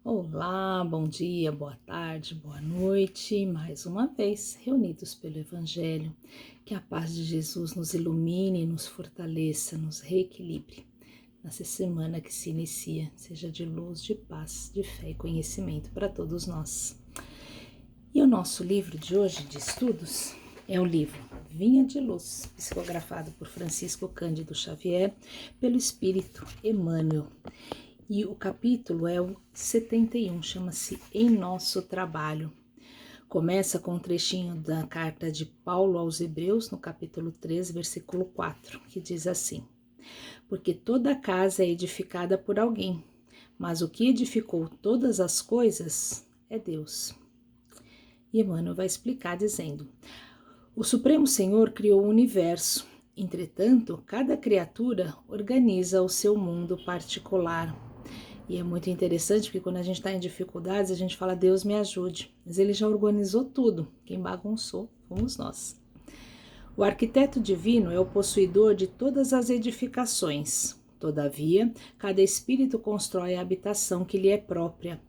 Olá, bom dia, boa tarde, boa noite, mais uma vez reunidos pelo Evangelho. Que a paz de Jesus nos ilumine, nos fortaleça, nos reequilibre. Nessa semana que se inicia, seja de luz, de paz, de fé e conhecimento para todos nós. E o nosso livro de hoje de estudos é o livro Vinha de Luz, psicografado por Francisco Cândido Xavier, pelo Espírito Emmanuel. E o capítulo é o 71, chama-se Em Nosso Trabalho. Começa com um trechinho da carta de Paulo aos Hebreus, no capítulo 3, versículo 4, que diz assim: Porque toda casa é edificada por alguém, mas o que edificou todas as coisas é Deus. E Emmanuel vai explicar dizendo: O Supremo Senhor criou o universo, entretanto, cada criatura organiza o seu mundo particular. E é muito interessante porque quando a gente está em dificuldades, a gente fala, Deus me ajude. Mas ele já organizou tudo. Quem bagunçou fomos nós. O arquiteto divino é o possuidor de todas as edificações. Todavia, cada espírito constrói a habitação que lhe é própria.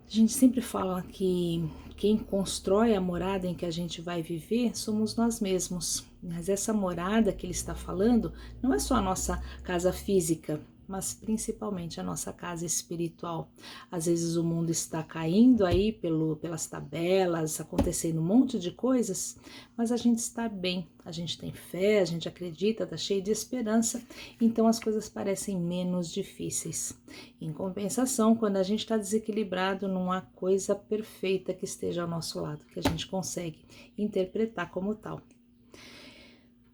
A gente sempre fala que quem constrói a morada em que a gente vai viver somos nós mesmos. Mas essa morada que ele está falando não é só a nossa casa física, mas principalmente a nossa casa espiritual. Às vezes o mundo está caindo aí pelas tabelas, acontecendo um monte de coisas, mas a gente está bem, a gente tem fé, a gente acredita, está cheio de esperança, então as coisas parecem menos difíceis. Em compensação, quando a gente está desequilibrado, não há coisa perfeita que esteja ao nosso lado, que a gente consegue interpretar como tal.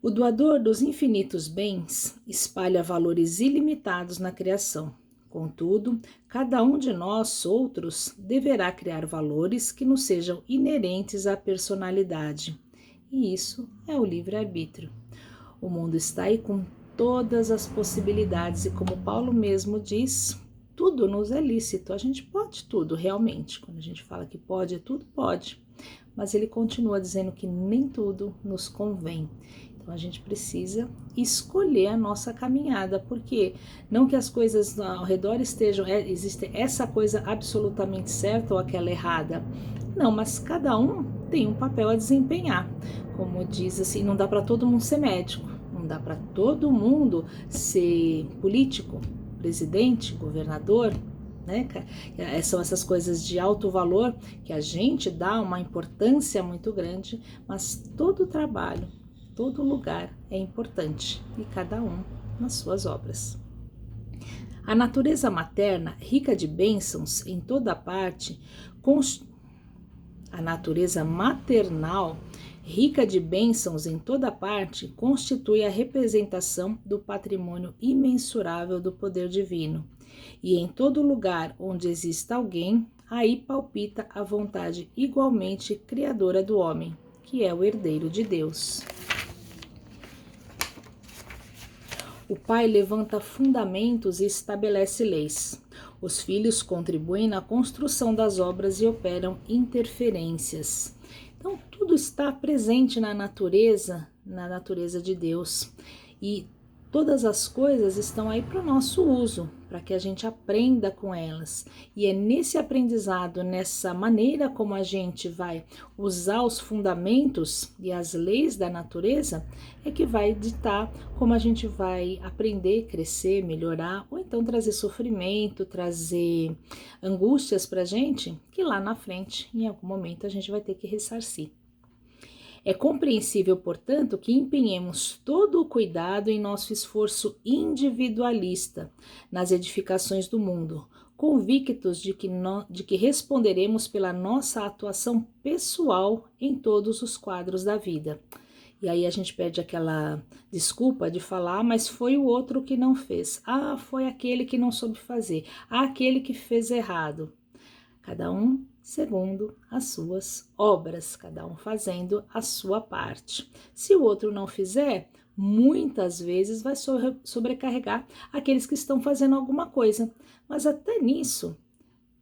O doador dos infinitos bens espalha valores ilimitados na criação. Contudo, cada um de nós outros deverá criar valores que nos sejam inerentes à personalidade. E isso é o livre-arbítrio. O mundo está aí com todas as possibilidades e, como Paulo mesmo diz, tudo nos é lícito. A gente pode tudo, realmente. Quando a gente fala que pode tudo, pode. Mas ele continua dizendo que nem tudo nos convém. Então a gente precisa escolher a nossa caminhada, porque não que as coisas ao redor estejam, existe essa coisa absolutamente certa ou aquela errada. Não, mas cada um tem um papel a desempenhar. Como diz assim, não dá para todo mundo ser médico, não dá para todo mundo ser político, presidente, governador, né? São essas coisas de alto valor que a gente dá uma importância muito grande, mas todo trabalho, todo lugar é importante e cada um nas suas obras. A natureza materna, rica de bênçãos em toda parte, a natureza maternal, rica de bênçãos em toda parte, constitui a representação do patrimônio imensurável do poder divino. E em todo lugar onde exista alguém, aí palpita a vontade igualmente criadora do homem, que é o herdeiro de Deus. O pai levanta fundamentos e estabelece leis. Os filhos contribuem na construção das obras e operam interferências. Então, tudo está presente na natureza de Deus. E todas as coisas estão aí para o nosso uso, para que a gente aprenda com elas. E é nesse aprendizado, nessa maneira como a gente vai usar os fundamentos e as leis da natureza, é que vai ditar como a gente vai aprender, crescer, melhorar, ou então trazer sofrimento, trazer angústias para a gente, que lá na frente, em algum momento, a gente vai ter que ressarcir. É compreensível, portanto, que empenhemos todo o cuidado em nosso esforço individualista nas edificações do mundo, convictos de que responderemos pela nossa atuação pessoal em todos os quadros da vida. E aí a gente pede aquela desculpa de falar, mas foi o outro que não fez. Ah, foi aquele que não soube fazer. Ah, aquele que fez errado. Cada um segundo as suas obras, cada um fazendo a sua parte. Se o outro não fizer, muitas vezes vai sobrecarregar aqueles que estão fazendo alguma coisa. Mas até nisso,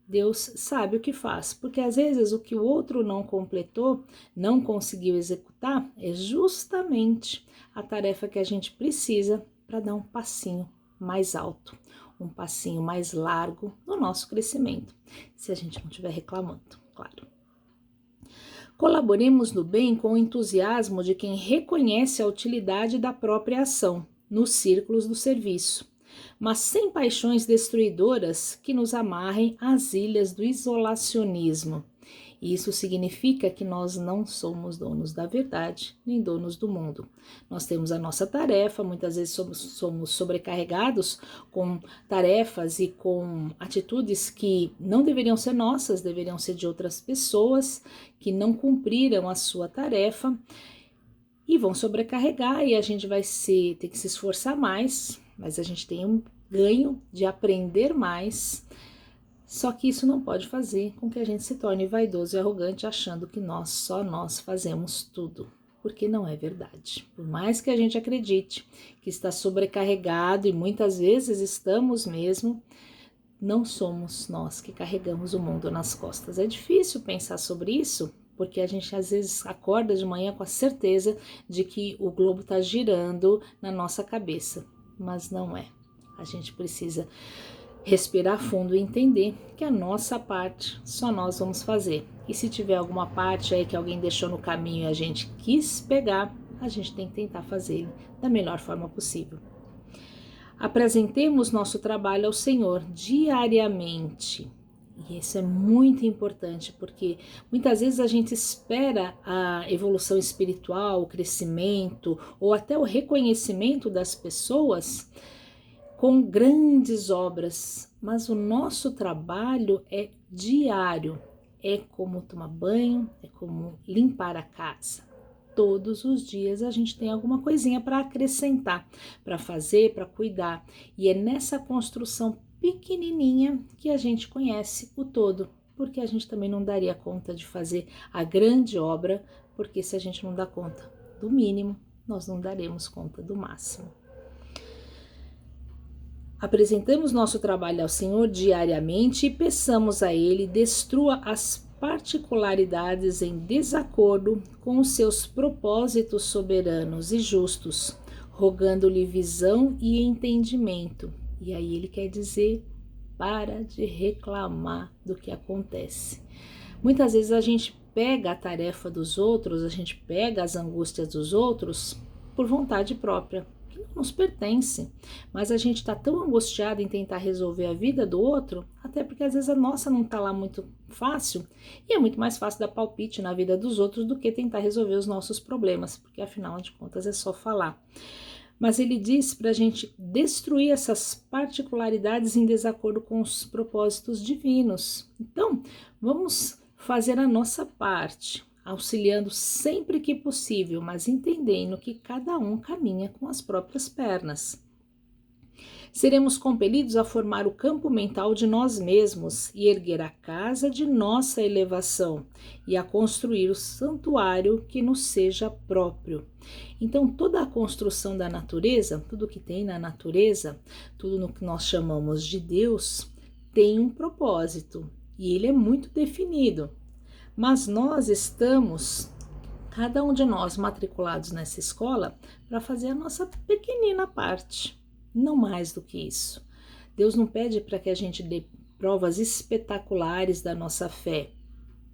Deus sabe o que faz, porque às vezes o que o outro não completou, não conseguiu executar, é justamente a tarefa que a gente precisa para dar um passinho mais alto. um passinho mais largo no nosso crescimento, se a gente não estiver reclamando, claro. Colaboremos no bem com o entusiasmo de quem reconhece a utilidade da própria ação nos círculos do serviço, mas sem paixões destruidoras que nos amarrem às ilhas do isolacionismo. Isso significa que nós não somos donos da verdade, nem donos do mundo. Nós temos a nossa tarefa, muitas vezes somos sobrecarregados com tarefas e com atitudes que não deveriam ser nossas, deveriam ser de outras pessoas que não cumpriram a sua tarefa e vão sobrecarregar e a gente vai ter que se esforçar mais, mas a gente tem um ganho de aprender mais. Só que isso não pode fazer com que a gente se torne vaidoso e arrogante achando que só nós fazemos tudo, porque não é verdade. Por mais que a gente acredite que está sobrecarregado, e muitas vezes estamos mesmo, não somos nós que carregamos o mundo nas costas. É difícil pensar sobre isso, porque a gente às vezes acorda de manhã com a certeza de que o globo está girando na nossa cabeça, mas não é. A gente precisa respirar fundo e entender que a nossa parte só nós vamos fazer. E se tiver alguma parte aí que alguém deixou no caminho e a gente quis pegar, a gente tem que tentar fazer da melhor forma possível. Apresentemos nosso trabalho ao Senhor diariamente. E isso é muito importante, porque muitas vezes a gente espera a evolução espiritual, o crescimento ou até o reconhecimento das pessoas com grandes obras, mas o nosso trabalho é diário, é como tomar banho, é como limpar a casa. Todos os dias a gente tem alguma coisinha para acrescentar, para fazer, para cuidar, e é nessa construção pequenininha que a gente conhece o todo, porque a gente também não daria conta de fazer a grande obra, porque se a gente não dá conta do mínimo, nós não daremos conta do máximo. Apresentamos nosso trabalho ao Senhor diariamente e peçamos a Ele destrua as particularidades em desacordo com os seus propósitos soberanos e justos, rogando-lhe visão e entendimento. E aí ele quer dizer, para de reclamar do que acontece. Muitas vezes a gente pega a tarefa dos outros, a gente pega as angústias dos outros por vontade própria, que não nos pertence, mas a gente está tão angustiado em tentar resolver a vida do outro, até porque às vezes a nossa não está lá muito fácil, e é muito mais fácil dar palpite na vida dos outros do que tentar resolver os nossos problemas, porque afinal de contas é só falar. Mas ele diz para a gente destruir essas particularidades em desacordo com os propósitos divinos. Então, vamos fazer a nossa parte, auxiliando sempre que possível, mas entendendo que cada um caminha com as próprias pernas. Seremos compelidos a formar o campo mental de nós mesmos e erguer a casa de nossa elevação e a construir o santuário que nos seja próprio. Então, toda a construção da natureza, tudo que tem na natureza, tudo no que nós chamamos de Deus, tem um propósito e ele é muito definido. Mas nós estamos, cada um de nós, matriculados nessa escola para fazer a nossa pequenina parte, não mais do que isso. Deus não pede para que a gente dê provas espetaculares da nossa fé,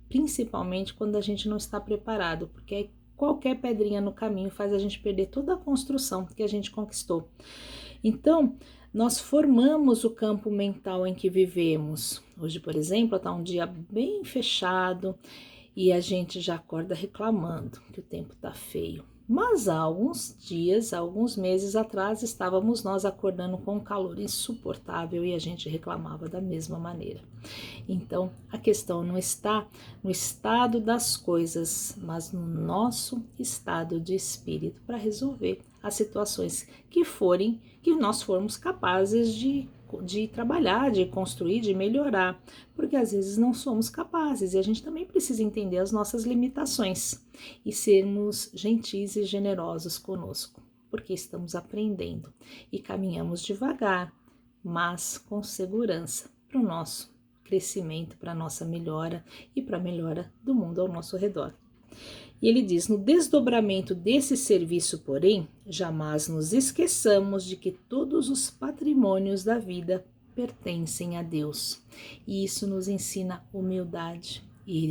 principalmente quando a gente não está preparado, porque qualquer pedrinha no caminho faz a gente perder toda a construção que a gente conquistou. Então, nós formamos o campo mental em que vivemos. Hoje, por exemplo, está um dia bem fechado e a gente já acorda reclamando que o tempo está feio. Mas há alguns dias, alguns meses atrás, estávamos nós acordando com um calor insuportável e a gente reclamava da mesma maneira. Então, a questão não está no estado das coisas, mas no nosso estado de espírito para resolver as situações que nós formos capazes de trabalhar, de construir, de melhorar, porque às vezes não somos capazes e a gente também precisa entender as nossas limitações e sermos gentis e generosos conosco, porque estamos aprendendo e caminhamos devagar, mas com segurança para o nosso crescimento, para a nossa melhora e para a melhora do mundo ao nosso redor. E ele diz, no desdobramento desse serviço, porém, jamais nos esqueçamos de que todos os patrimônios da vida pertencem a Deus. E isso nos ensina humildade e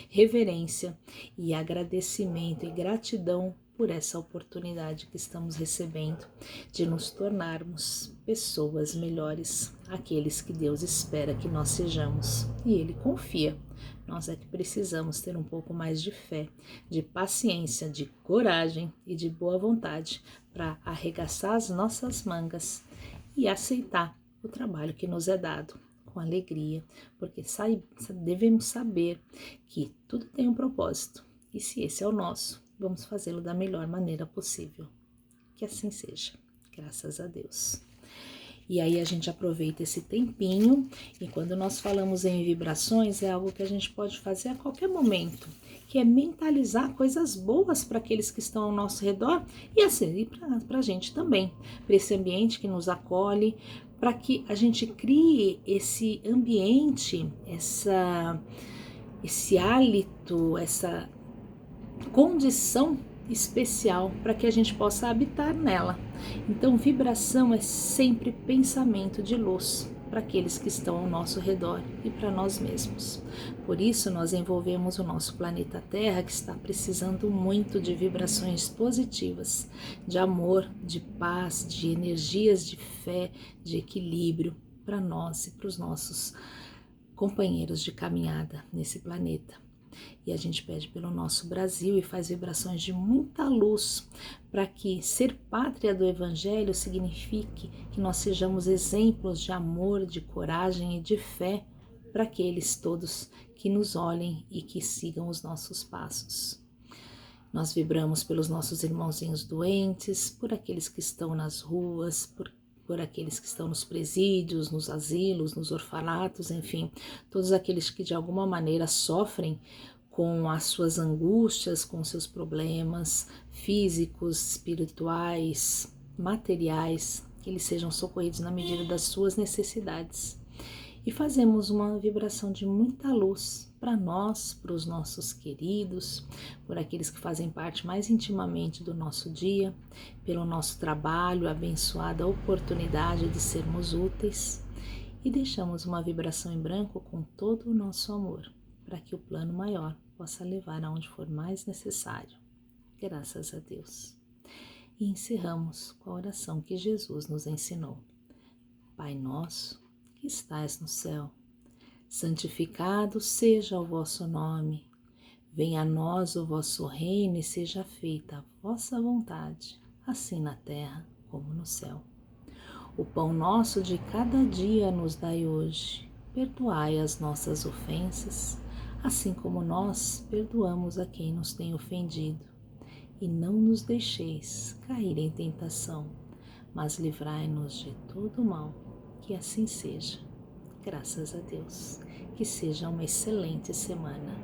reverência e agradecimento e gratidão por essa oportunidade que estamos recebendo de nos tornarmos pessoas melhores, aqueles que Deus espera que nós sejamos. E Ele confia. Nós é que precisamos ter um pouco mais de fé, de paciência, de coragem e de boa vontade para arregaçar as nossas mangas e aceitar o trabalho que nos é dado com alegria, porque devemos saber que tudo tem um propósito e se esse é o nosso, vamos fazê-lo da melhor maneira possível. Que assim seja, graças a Deus. E aí a gente aproveita esse tempinho e quando nós falamos em vibrações é algo que a gente pode fazer a qualquer momento, que é mentalizar coisas boas para aqueles que estão ao nosso redor e assim para a gente também, para esse ambiente que nos acolhe, para que a gente crie esse ambiente, esse hálito, essa condição especial para que a gente possa habitar nela. Então, vibração é sempre pensamento de luz para aqueles que estão ao nosso redor e para nós mesmos. Por isso, nós envolvemos o nosso planeta Terra, que está precisando muito de vibrações positivas, de amor, de paz, de energias de fé, de equilíbrio para nós e para os nossos companheiros de caminhada nesse planeta. E a gente pede pelo nosso Brasil e faz vibrações de muita luz para que ser pátria do Evangelho signifique que nós sejamos exemplos de amor, de coragem e de fé para aqueles todos que nos olhem e que sigam os nossos passos. Nós vibramos pelos nossos irmãozinhos doentes, por aqueles que estão nas ruas, por aqueles que estão nos presídios, nos asilos, nos orfanatos, enfim, todos aqueles que de alguma maneira sofrem com as suas angústias, com seus problemas físicos, espirituais, materiais, que eles sejam socorridos na medida das suas necessidades. E fazemos uma vibração de muita luz para nós, para os nossos queridos, por aqueles que fazem parte mais intimamente do nosso dia, pelo nosso trabalho, abençoada oportunidade de sermos úteis, e deixamos uma vibração em branco com todo o nosso amor, para que o plano maior possa levar aonde for mais necessário. Graças a Deus. E encerramos com a oração que Jesus nos ensinou. Pai nosso, que estais no céu, santificado seja o vosso nome. Venha a nós o vosso reino e seja feita a vossa vontade, assim na terra como no céu. O pão nosso de cada dia nos dai hoje. Perdoai as nossas ofensas, assim como nós perdoamos a quem nos tem ofendido. E não nos deixeis cair em tentação, mas livrai-nos de todo o mal. Que assim seja. Graças a Deus. Que seja uma excelente semana.